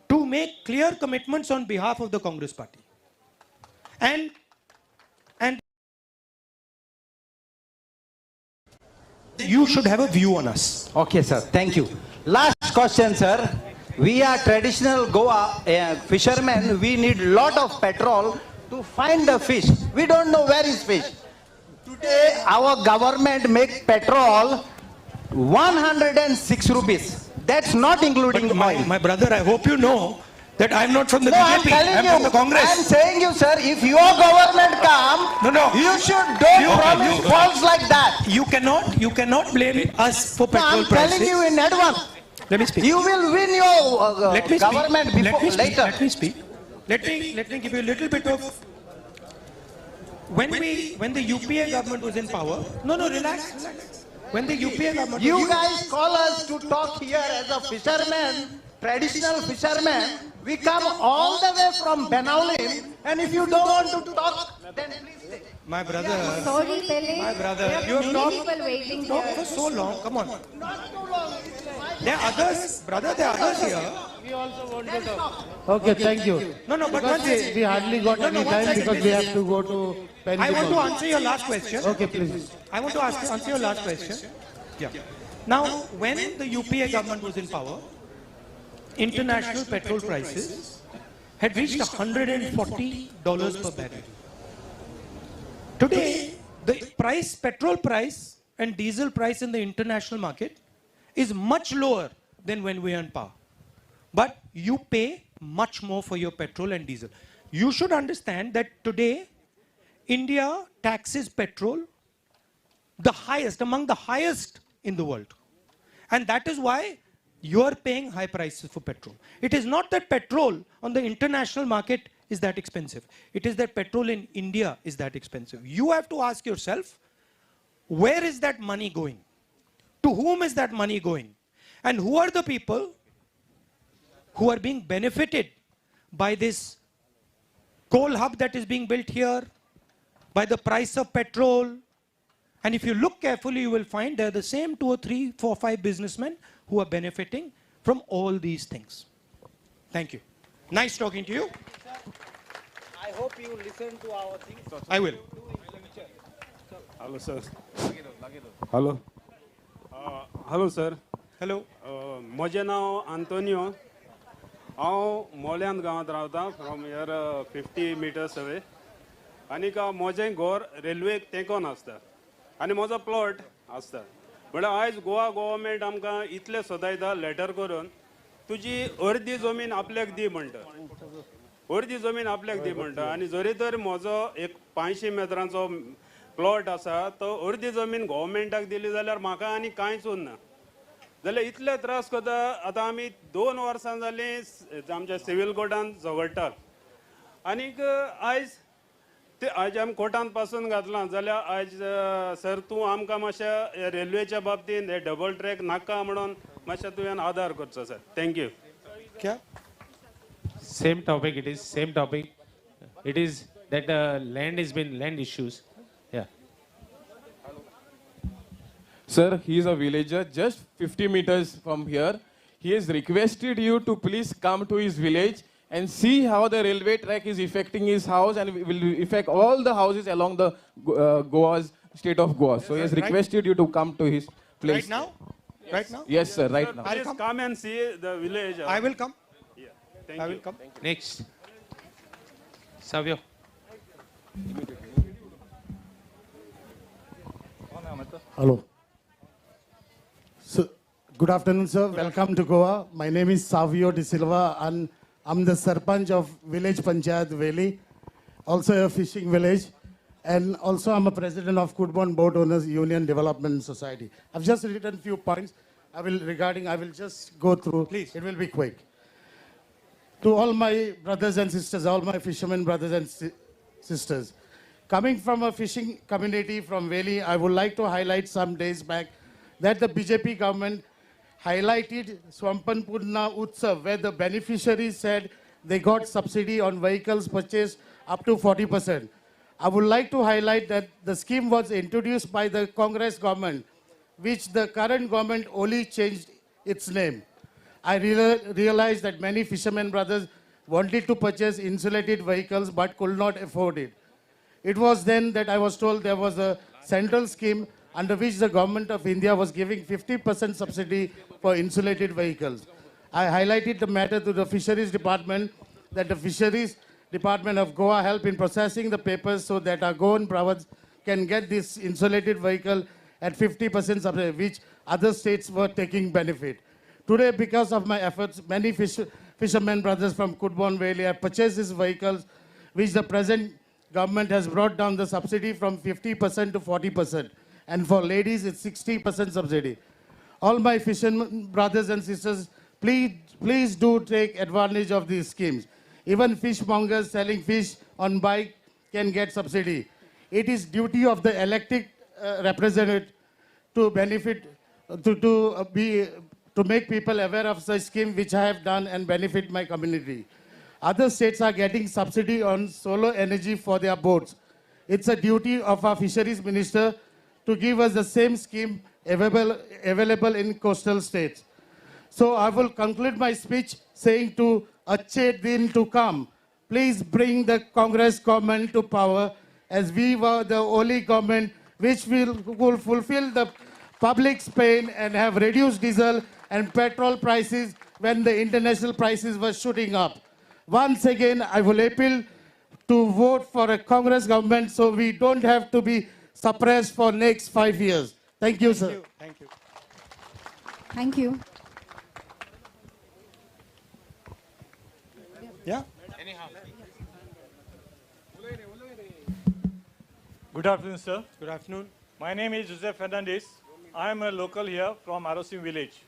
Speaker 1: to make clear commitments on behalf of the Congress Party. And you should have a view on us.
Speaker 12: Okay, sir. Thank you. Last question, sir. We are traditional Goa fishermen. We need lot of petrol to find the fish. We don't know where is fish. Today, our government make petrol 106 rupees. That's not including
Speaker 1: But
Speaker 12: oil.
Speaker 1: my brother, I hope you know that I'm not from the
Speaker 12: No, I'm
Speaker 1: BJP.
Speaker 12: telling
Speaker 1: I'm
Speaker 12: you.
Speaker 1: from the Congress.
Speaker 12: I'm saying you, sir, if your government come,
Speaker 1: No.
Speaker 12: you should don't promise
Speaker 1: you-
Speaker 12: false like that.
Speaker 1: You cannot blame us for
Speaker 12: No,
Speaker 1: petrol
Speaker 12: I'm
Speaker 1: prices.
Speaker 12: telling you in advance.
Speaker 1: Let me speak.
Speaker 12: You will win your
Speaker 1: Let me speak.
Speaker 12: government before
Speaker 1: Let me speak.
Speaker 12: later.
Speaker 1: Let me speak. Let me give you a little bit of when the UPA government was in power. No, relax. When the UPA government
Speaker 12: You guys call us to talk here as a fisherman, traditional fisherman. We come all the way from Benaulim, and if you don't want to talk, then please stay.
Speaker 1: my brother,
Speaker 2: Sorry, Pele.
Speaker 1: my brother,
Speaker 2: There are
Speaker 1: you have
Speaker 2: many
Speaker 1: talked
Speaker 2: people waiting
Speaker 1: talked
Speaker 2: here.
Speaker 1: for so long. Come on. There are others, brother. There are others here.
Speaker 13: Okay, thank you.
Speaker 1: No, but
Speaker 13: Because
Speaker 1: one second.
Speaker 13: we hardly got
Speaker 1: No,
Speaker 13: any
Speaker 1: one
Speaker 13: time
Speaker 1: second.
Speaker 13: because we have to go to
Speaker 1: I want to
Speaker 13: Pendulum.
Speaker 1: answer your last question.
Speaker 13: Okay, please.
Speaker 1: I want to answer your last question. Yeah. Now, when the UPA government was in power, international petrol prices had reached $140 per barrel. Today, the petrol price and diesel price in the international market is much lower than when we are in power. But you pay much more for your petrol and diesel. You should understand that today, India taxes petrol among the highest in the world. And that is why you are paying high prices for petrol. It is not that petrol on the international market is that expensive. It is that petrol in India is that expensive. You have to ask yourself, where is that money going? To whom is that money going? And who are the people who are being benefited by this coal hub that is being built here, by the price of petrol? And if you look carefully, you will find they're the same 2 or 3, 4, 5 businessmen who are benefiting from all these things. Thank you. Nice talking to you.
Speaker 12: I hope you listen to our things.
Speaker 1: I will.
Speaker 14: Hello, sir. Hello. Hello, sir.
Speaker 1: Hello.
Speaker 14: म्हजें नांव आंतोनियो. हांव मोल्यांत गांवांत रावतां from here 50 metres away. आनीक म्हजें घर रेल्वेक तेंकोन आसता आनी म्हजो प्लॉट आसता. म्हळ्यार आयज गोवा गव्हर्मेंट आमकां इतलें सदायता लेटर करून तुजी अर्दी जमीन आपल्याक दी म्हणटा. अर्दी जमीन आपल्याक दी म्हणटा आनी जरी तर म्हजो एक 500 मेत्रांचो प्लॉट आसा तो अर्दी जमीन गव्हर्मेंटाक दिली जाल्यार म्हाका आनी कांयच उरना. जाल्यार इतले त्रास करता. आतां आमी 2 वर्सां जालीं आमच्या सिव्हील कोर्टान झगडटा आनीक आयज ते आयज आमी कोर्टान पासून घातलां जाल्यार आयज सर तूं आमकां मातशें रेल्वेच्या बाबतींत हे डबल ट्रॅक नाका म्हणून मातशें तुवें आदार करचो सर. थँक्यू.
Speaker 1: क्या?
Speaker 3: Same topic it is, same topic. It is that land issues. Yeah.
Speaker 6: Sir, he is a villager just 50 meters from here. He has requested you to please come to his village and see how the railway track is affecting his house and will affect all the houses along the Goa's state of Goa. So he has requested you to come to his place.
Speaker 1: Right now? Right now?
Speaker 6: Yes, sir, right now.
Speaker 14: Please come and see the village.
Speaker 1: I will come.
Speaker 14: Yeah. Thank
Speaker 1: I
Speaker 14: you.
Speaker 1: will come.
Speaker 3: Next. Savio.
Speaker 13: Hello. So, good afternoon, sir. Welcome to Goa. My name is Savio De Silva, and I'm the Sarpanch of Village Panchayat Veli, also a fishing village, and also I'm a president of Kudbon Boat Owners Union Development Society. I've just written a few points. I will just go through.
Speaker 1: Please.
Speaker 13: It will be quick. To all my brothers and sisters, all my fishermen brothers and sisters, coming from a fishing community from Veli, I would like to highlight some days back that the BJP government highlighted Swampanpurna Utsav, where the beneficiaries said they got subsidy on vehicles purchased up to 40%. I would like to highlight that the scheme was introduced by the Congress government, which the current government only changed its name. I realized that many fishermen brothers wanted to purchase insulated vehicles but could not afford it. It was then that I was told there was a central scheme under which the government of India was giving 50% subsidy for insulated vehicles. I highlighted the matter to the Fisheries Department that the Fisheries Department of Goa help in processing the papers so that our Goan province can get this insulated vehicle at 50% subsidy, which other states were taking benefit. Today, because of my efforts, many fishermen brothers from Kudbon Valley have purchased these vehicles, which the present government has brought down the subsidy from 50% to 40%. And for ladies, it's 60% subsidy. All my fishermen brothers and sisters, please do take advantage of these schemes. Even fishmongers selling fish on bike can get subsidy. It is duty of the elected representative to benefit, to make people aware of such scheme which I have done and benefit my community. Other states are getting subsidy on solar energy for their boats. It's a duty of our fisheries minister to give us the same scheme available in coastal states. So I will conclude my speech saying to Acche Din to come, please bring the Congress government to power, as we were the only government which will fulfill the public's pain and have reduced diesel and petrol prices when the international prices were shooting up. Once again, I will appeal to vote for a Congress government so we don't have to be suppressed for next 5 years. Thank you, sir.
Speaker 1: Thank you.
Speaker 2: Thank you.
Speaker 1: Yeah.
Speaker 15: Good afternoon, sir.
Speaker 1: Good afternoon.
Speaker 15: My name is Joseph Fernandez. I am a local here from Arosim village.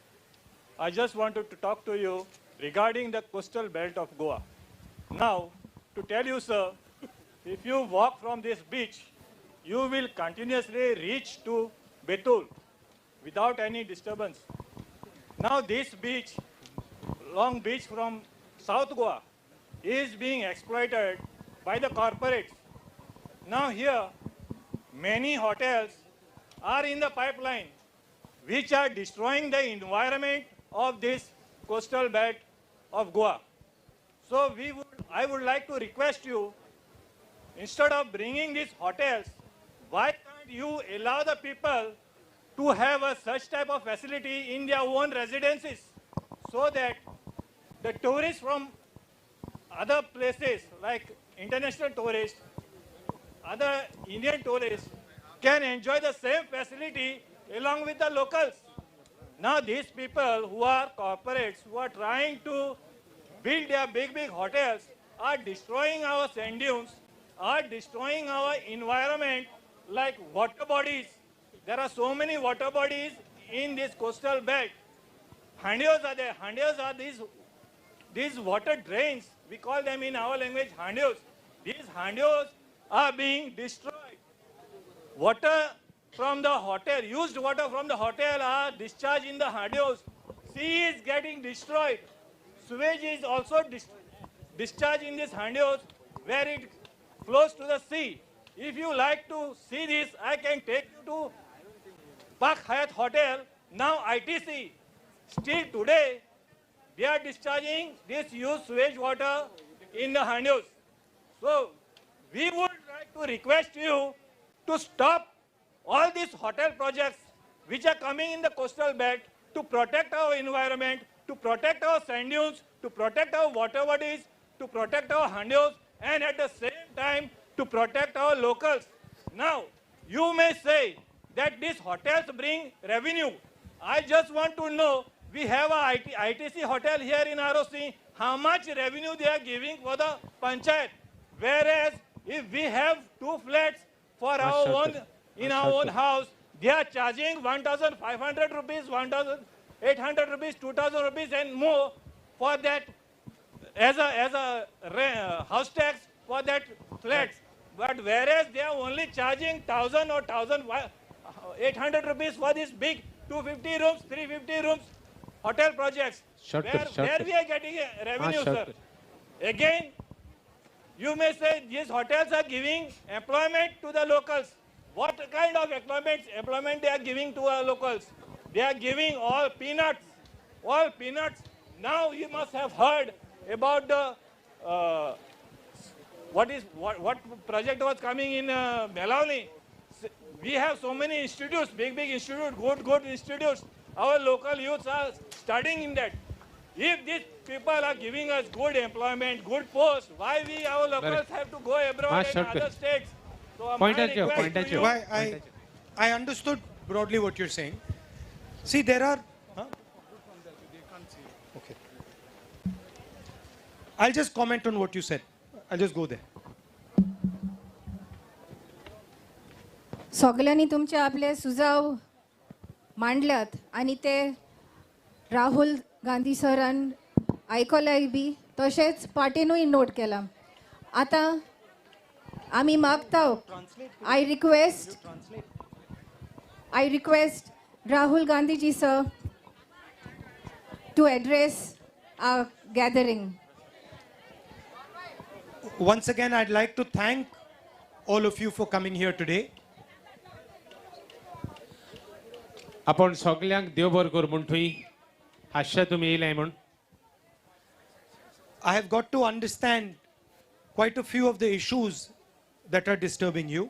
Speaker 15: I just wanted to talk to you regarding the coastal belt of Goa. Now, to tell you, sir, if you walk from this beach, you will continuously reach to Betul without any disturbance. Now, this beach, Long Beach from South Goa, is being exploited by the corporates. Now here, many hotels are in the pipeline, which are destroying the environment of this coastal belt of Goa. So I would like to request you, instead of bringing these hotels, why can't you allow the people to have such type of facility in their own residences, so that the tourists from other places like international tourists, other Indian tourists can enjoy the same facility along with the locals. Now these people who are corporates, who are trying to build their big hotels, are destroying our sand dunes, are destroying our environment like water bodies. There are so many water bodies in this coastal belt. Handios are there. Handios are these water drains. We call them in our language handios. These handios are being destroyed. Water from the hotel, used water from the hotel are discharged in the handios. Sea is getting destroyed. Sewage is also discharged in these handios where it flows to the sea. If you like to see this, I can take you to Park Hyatt Hotel, now ITC. Still today, they are discharging this used sewage water in the handios. So, we would like to request you to stop all these hotel projects which are coming in the coastal belt to protect our environment, to protect our sand dunes, to protect our water bodies, to protect our handios, and at the same time to protect our locals. Now, you may say that these hotels bring revenue. I just want to know, we have a ITC hotel here in ROC, how much revenue they are giving for the panchayat. Whereas if we have 2 flats for our own, in our own house, they are charging 1,500 rupees, 1,800 rupees, 2,000 rupees and more for that as a house tax for that flats. But whereas they are only charging 1,000 or 1,800 rupees for this big 250 rooms, 350 rooms hotel projects. Where we are getting a revenue, sir. Again, you may say these hotels are giving employment to the locals. What kind of employment they are giving to our locals? They are giving all peanuts. All peanuts. Now you must have heard about the what project was coming in Melauni. we have so many institutes, big institutes, good institutes. Our local youths are studying in that. If these people are giving us good employment, good posts, why we, our locals, have to go abroad in other states? So
Speaker 3: Point
Speaker 15: my
Speaker 3: at you,
Speaker 15: request
Speaker 3: point
Speaker 15: to
Speaker 3: at you.
Speaker 1: Why I understood broadly what you're saying. See, there are. Huh? Okay. I'll just comment on what you said. I'll just go there.
Speaker 2: सगळ्यांनी तुमचे आपले सुझाव मांडल्यात आणि ते राहुल गांधी सरान आयकलाय B तशेंच पार्टीनूय note केला. आतां आमी मागता I request Rahul Gandhiji sir to address our gathering.
Speaker 1: Once again, I'd like to thank all of you for coming here today.
Speaker 3: आपण सगळ्यांक देव बरें कर म्हूण थंय हास्य तुमी येयले म्हूण.
Speaker 1: I have got to understand quite a few of the issues that are disturbing you.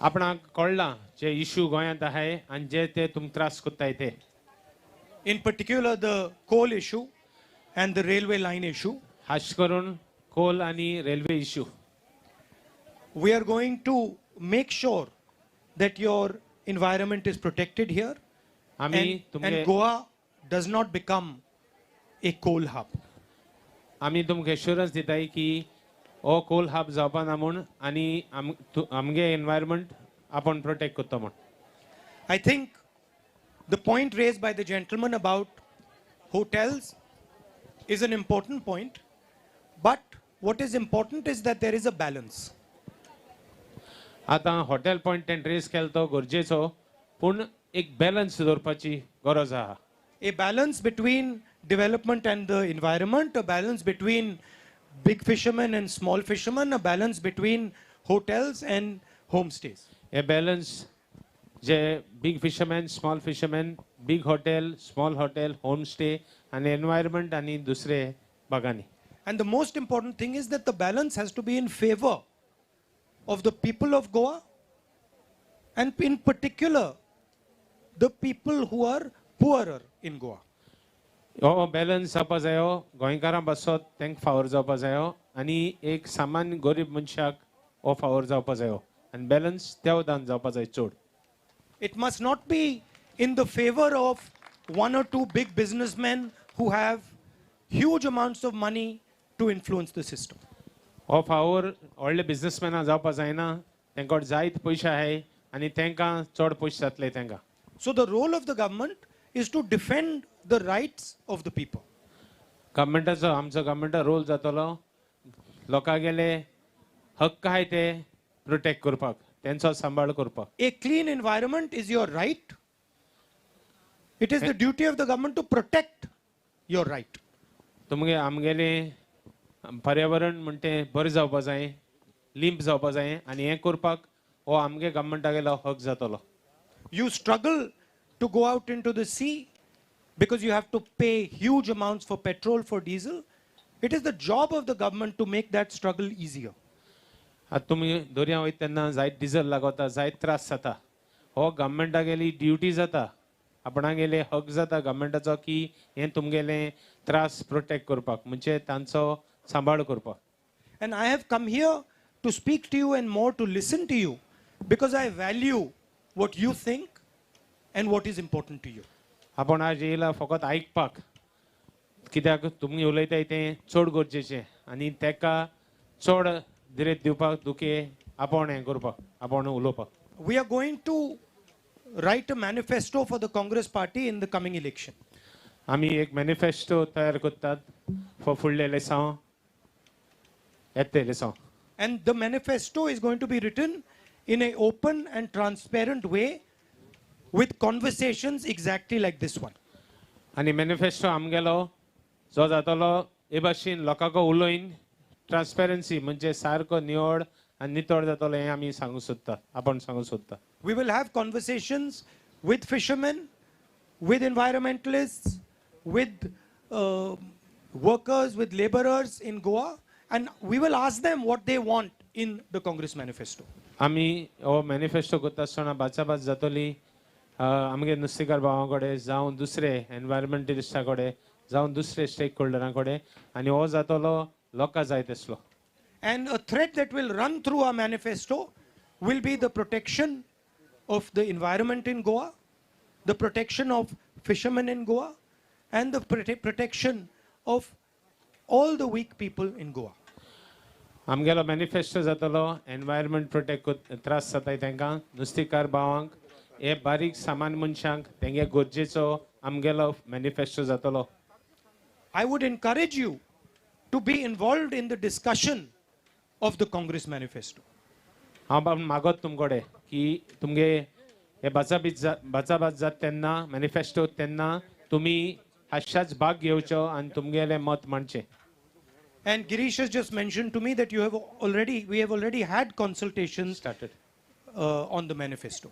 Speaker 3: आपणाक कळलां जे इश्यू गोंयांत आहाय आनी जे ते तुमकां त्रास कोत्ताय ते.
Speaker 1: In particular, the coal issue and the railway line issue.
Speaker 3: खास करून कोल आनी railway issue.
Speaker 1: We are going to make sure that your environment is protected here and Goa does not become a coal hub.
Speaker 3: आमी तुमकां assurance दिताय की हो कोल hub जावपा ना म्हूण आनी आमगे एनवायरमेंट आपण प्रोटेक्ट करता म्हूण.
Speaker 1: I think the point raised by the gentleman about hotels is an important point, but what is important is that there is a balance.
Speaker 3: आतां हॉटेल पॉयंट तें रेज केलो तो गरजेचो पूण एक बॅलन्स दवरपाची गरज आहा.
Speaker 1: A balance between development and the environment, a balance between big fishermen and small fishermen, a balance between hotels and homestays.
Speaker 3: हे बॅलन्स जे big fisherman, small fisherman, big hotel, small hotel, homestay आनी environment आनी दुसरे बागांनी.
Speaker 1: And the most important thing is that the balance has to be in favor of the people of Goa and in particular the people who are poorer in Goa.
Speaker 3: हो balance जावपा जायो गोंयकारां पासत तांकां फावर जावपा जायो आनी एक सामान्य गरीब मनशाक हो फावर जावपा जायो आनी बॅलन्स त्या वदान जावपा जाय चड.
Speaker 1: It must not be in the favor of one or two big businessmen who have huge amounts of money to influence the system.
Speaker 3: हो फावर व्हडले बिझनेसमॅनां जावपा जायना तांकां जायत पयशे आहाय आनी तांकां चड पयशे जातले तांकां.
Speaker 1: So the role of the government is to defend the rights of the people.
Speaker 3: गव्हर्मेंटाचो आमचो गव्हर्मेंटा रोल जातलो लोकांगेले हक्क आहाय ते प्रोटेक्ट करपाक, तेंचो सांबाळ करपाक.
Speaker 1: A clean environment is your right. It is the duty of the government to protect your right.
Speaker 3: तुमगे आमगेले पर्यावरण म्हणटे बरें जावपा जाय, लिंप जावपा जाय आनी हें करपाक हो आमगे गव्हर्मेंटागेलो हक जातलो.
Speaker 1: You struggle to go out into the sea because you have to pay huge amounts for petrol, for diesel. It is the job of the government to make that struggle easier.
Speaker 3: आतां तुमी दर्या वयता तेन्ना जायत diesel लागता, जायत त्रास जाता. हो गव्हर्मेंटागेली ड्युटी जाता, आपणागेले हक जाता गव्हर्मेंटाचो की हें तुमगेले त्रास प्रोटेक्ट करपाक, म्हणजे तांचो सांबाळ करपाक.
Speaker 1: And I have come here to speak to you and more to listen to you because I value what you think and what is important to you.
Speaker 3: आपण आज येयला फकत आयकपाक, कित्याक तुमी उलयताय तें चड गरजेचें आनी तेका चड धिरेत दिवपाक दुखे आपण हें करपाक, आपण उलोवपाक.
Speaker 1: We are going to write a manifesto for the Congress party in the coming election.
Speaker 3: आमी एक मॅनिफेस्टो तयार करतात फॉर फुडले इलेक्शन, येते election.
Speaker 1: And the manifesto is going to be written in an open and transparent way with conversations exactly like this one.
Speaker 3: आनी manifesto आमगेलो जो जातलो हे भाशेन लोकांक उलोवन ट्रान्सपेरन्सी म्हणजे सारको निवड आनी नितळ जातलो हें आमी सांगूंक सोदता, आपण सांगूंक सोदता.
Speaker 1: We will have conversations with fishermen, with environmentalists, with workers, with laborers in Goa, and we will ask them what they want in the Congress manifesto.
Speaker 3: आमी हो मॅनिफेस्टो करता आसतना बाचाबाच जातली आमगे नुस्तेकार भावां कडेन जावं दुसरे एनवायरमेंटलिस्टा कडेन जावं दुसरे स्टेक होल्डरां कडेन आनी हो जातलो लोकां जाय तसलो.
Speaker 1: And a thread that will run through our manifesto will be the protection of the environment in Goa, the protection of fishermen in Goa, and the protection of all the weak people in Goa.
Speaker 3: आमगेलो manifesto जातलो environment protect त्रास जाताय तांकां नुस्तेकार भावांक हे बारीक सामान मनशांक तेंगे गरजेचो आमगेलो मॅनिफेस्टो जातलो.
Speaker 1: I would encourage you to be involved in the discussion of the Congress manifesto.
Speaker 3: हांव मागोत तुमकोडे की तुमगे हे बाचाबाच जात तेन्ना मॅनिफेस्टो तेन्ना तुमी हास्याच भाग घेवचो आनी तुमगेलें मत मांडचें.
Speaker 1: And Girish has just mentioned to me that we have already had consultations on the manifesto.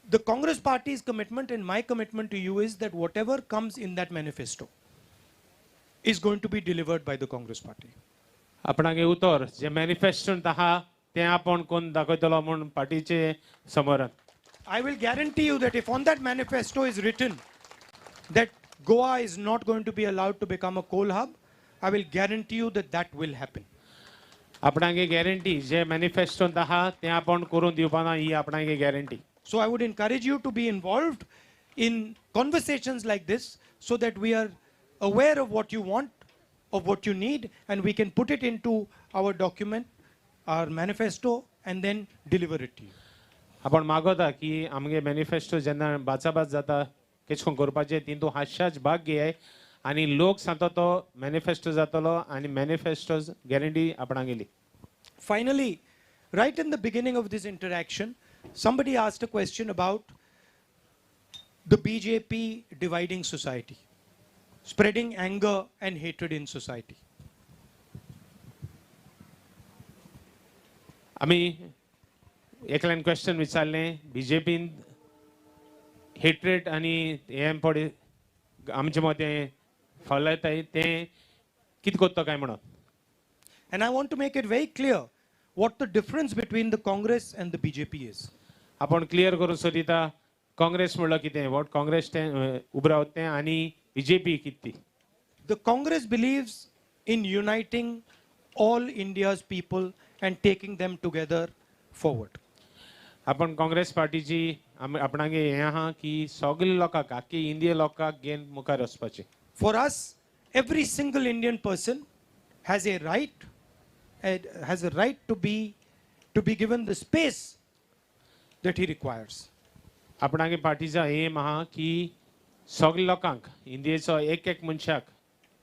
Speaker 1: The Congress Party's commitment and my commitment to you is that whatever comes in that manifesto is going to be delivered by the Congress Party.
Speaker 3: आपणागे उतर जे मॅनिफेस्टोंत आहा तें आपण कोण दाखयतलो म्हूण पार्टीचे समोरान.
Speaker 1: I will guarantee you that if on that manifesto is written that Goa is not going to be allowed to become a coal hub, I will guarantee you that that will happen.
Speaker 3: आपणागे guarantee जे मॅनिफेस्टोंत आहा तें आपण करून दिवपाना ही आपणागे guarantee.
Speaker 1: So I would encourage you to be involved in conversations like this so that we are aware of what you want, of what you need, and we can put it into our document, our manifesto, and then deliver it to you.
Speaker 3: आपण मागोता की आमगे manifesto जेन्ना बाचाबाच जाता केशकोन करपाचें तितून हास्याच भाग घेयाय आनी लोक सांगता तो मॅनिफेस्टो जातलो आनी मॅनिफेस्टो गॅरंटी आपणाक गेली.
Speaker 1: Finally, right in the beginning of this interaction, somebody asked a question about the BJP dividing society, spreading anger and hatred in society.
Speaker 3: आमी एकल्यान क्वेश्चन विचारलें बीजेपीन हेट्रेड आनी हें पडे आमचे मतें फलयताय तें कितें कोत्तो काय म्हणून.
Speaker 1: And I want to make it very clear what the difference between the Congress and the BJP is.
Speaker 3: आपण क्लियर करूं सोदिता काँग्रेस म्हणल्यार कितें वॉट काँग्रेस तें उबरावत तें आनी बीजेपी कितें ती.
Speaker 1: The Congress believes in uniting all India's people and taking them together forward.
Speaker 3: आपण काँग्रेस पार्टीची आपणागे हें आहा की सगळे लोकांक आख्खी इंडिया लोकांक घेवन मुखार वचपाचें.
Speaker 1: For us, every single Indian person has a right to be given the space that he requires.
Speaker 3: आपणागे पार्टीचो एम आहा की सगळे लोकांक इंडियेचो एक मनशाक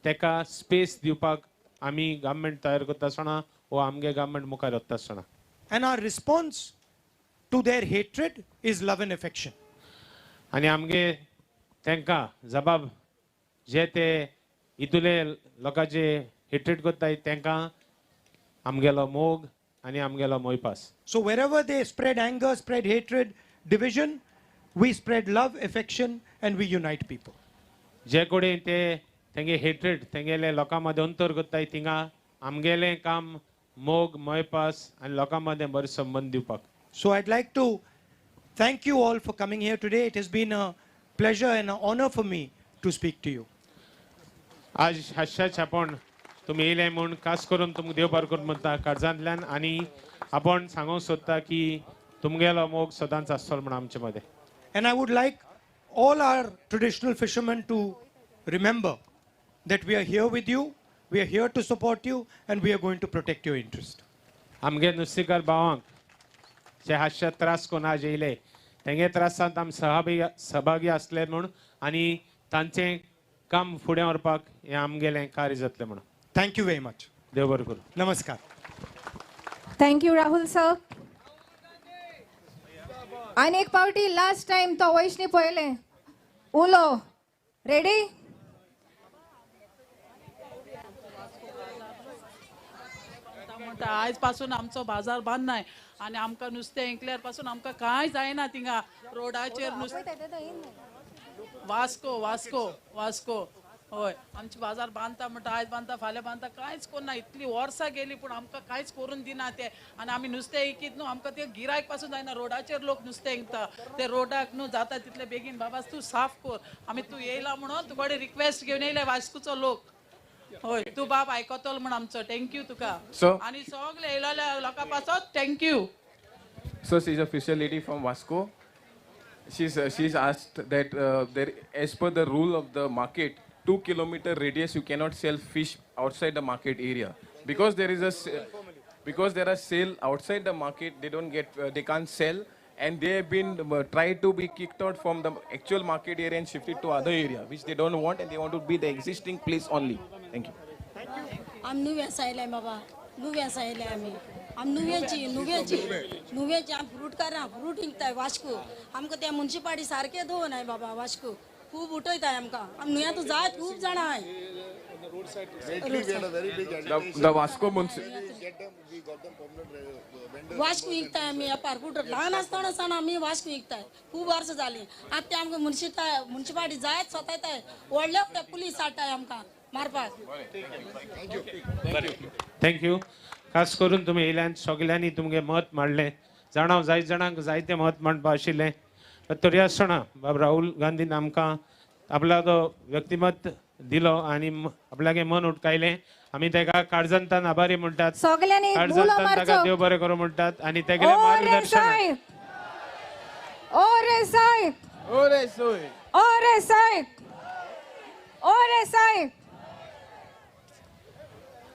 Speaker 3: तेका स्पेस दिवपाक आमी गव्हर्मेंट तयार करता आसतना वो आमगे गव्हर्मेंट मुखार वता आसतना.
Speaker 1: And our response to their hatred is love and affection.
Speaker 3: आनी आमगे तेंकां जबाब जे ते इतुले लोकांचे हेट्रेड करताय तेंकां आमगेलो मोग आनी आमगेलो मोयपास.
Speaker 1: So wherever they spread anger, spread hatred, division, we spread love, affection, and we unite people.
Speaker 3: जे कोडे ते तेंगे हेट्रेड तेंगेले लोकां मदें अंतर करताय थिंगा आमगेलें काम मोग मोयपास आनी लोकां मदें बरें संबंद दिवपाक.
Speaker 1: So I'd like to thank you all for coming here today. It has been a pleasure and an honor for me to speak to you.
Speaker 3: आज हास्याच आपण तुमी येयले म्हूण खास करून तुमकां देव बरें करूं म्हणटा काळजांतल्यान आनी आपण सांगूंक सोदता की तुमगेलो मोग सदांच आसतलो म्हण आमचे मदें.
Speaker 1: And I would like all our traditional fishermen to remember that we are here with you, we are here to support you, and we are going to protect your interest.
Speaker 3: आमगे नुस्तेकार भावांक जे हास्य त्रास कोण आज येयले तेंगे त्रासांत आमी सहभागी आसले म्हूण आनी तांचें काम फुडें व्हरपाक हें आमगेलें कार्य जातलें म्हणून.
Speaker 1: Thank you very much.
Speaker 3: देव बरें करूं.
Speaker 1: Namaskar.
Speaker 2: Thank you, Rahul sir. आणि एक पावटी लास्ट टाइम तो वैष्णी पळयले उलो रेडी.
Speaker 16: आयज पासून आमचो बाजार बंद नाय आनी आमकां नुस्तें इंकल्यार पासून आमकां कांय जायना थिंगा रोडाचेर नुस्तें वास्को वास्को वास्को होय आमची बाजार बांधता म्हणटा आयज बांधता फाल्यां बांधता कांयच करना इतली वर्सां गेली पूण आमकां कांयच करून दिना ते आनी आमी नुस्तें इकीत न्हू आमकां ते गिरायक पासून जायना रोडाचेर लोक नुस्तें इंकता ते रोडाक न्हू जाता तितले बेगीन बाबा तूं साफ कर आमी तूं येयला म्हणून तुकडे रिक्वेस्ट घेवन येयले वास्कोचो लोक होय तूं बाब आयकतलो म्हण आमचो थँक्यू तुका
Speaker 6: So-
Speaker 16: आनी सगळे येयलेल्या लोकां पासत thank you
Speaker 6: So she's a fisher lady from Vasco. She's asked that as per the rule of the market, 2-kilometer radius you cannot sell fish outside the market area because because there are sale outside the market. They can't sell, and they have been tried to be kicked out from the actual market area and shifted to other area, which they don't want, and they want to be the existing place only. Thank you.
Speaker 17: आम नुव्यास आयलाय बाबा नुव्यास आयलाय आम नुव्याची आम fruit कारां fruit इंकताय Vasco आमकां त्या municipality सारके दोन आय बाबा Vasco खूब उठयताय आमकां आम नुया तूं जायत खूब जाणां आय
Speaker 6: The Vasco
Speaker 17: वास्को विकताय आमी वेपार कुठं ल्हान आसतना सावन आमी वास्को विकताय खूब वर्सां जालीं आतां ते आमकां मुन्सिपालिटी जायत स्वतायताय व्हडले पुलीस हाडटाय आमकां मारपाक
Speaker 3: थँक्यू खास करून तुमी येयल्यान सगल्यांनी तुमगे मत मांडलें जाणां जायत जाणांक जायतें मत मांडपा आशिल्लें तरी आसतना बाब राहुल गांधीन आमकां आपला तो व्यक्तिमत दिलो आनी आपल्यागे मन उठकायलें आमी तेका काळजंतान आभारी म्हणटात
Speaker 2: सगल्यांनी
Speaker 3: काळजंतान ताका देव बरें करूं म्हणटात आनी तेगेलें मार्गदर्शन
Speaker 2: ओरे साहेब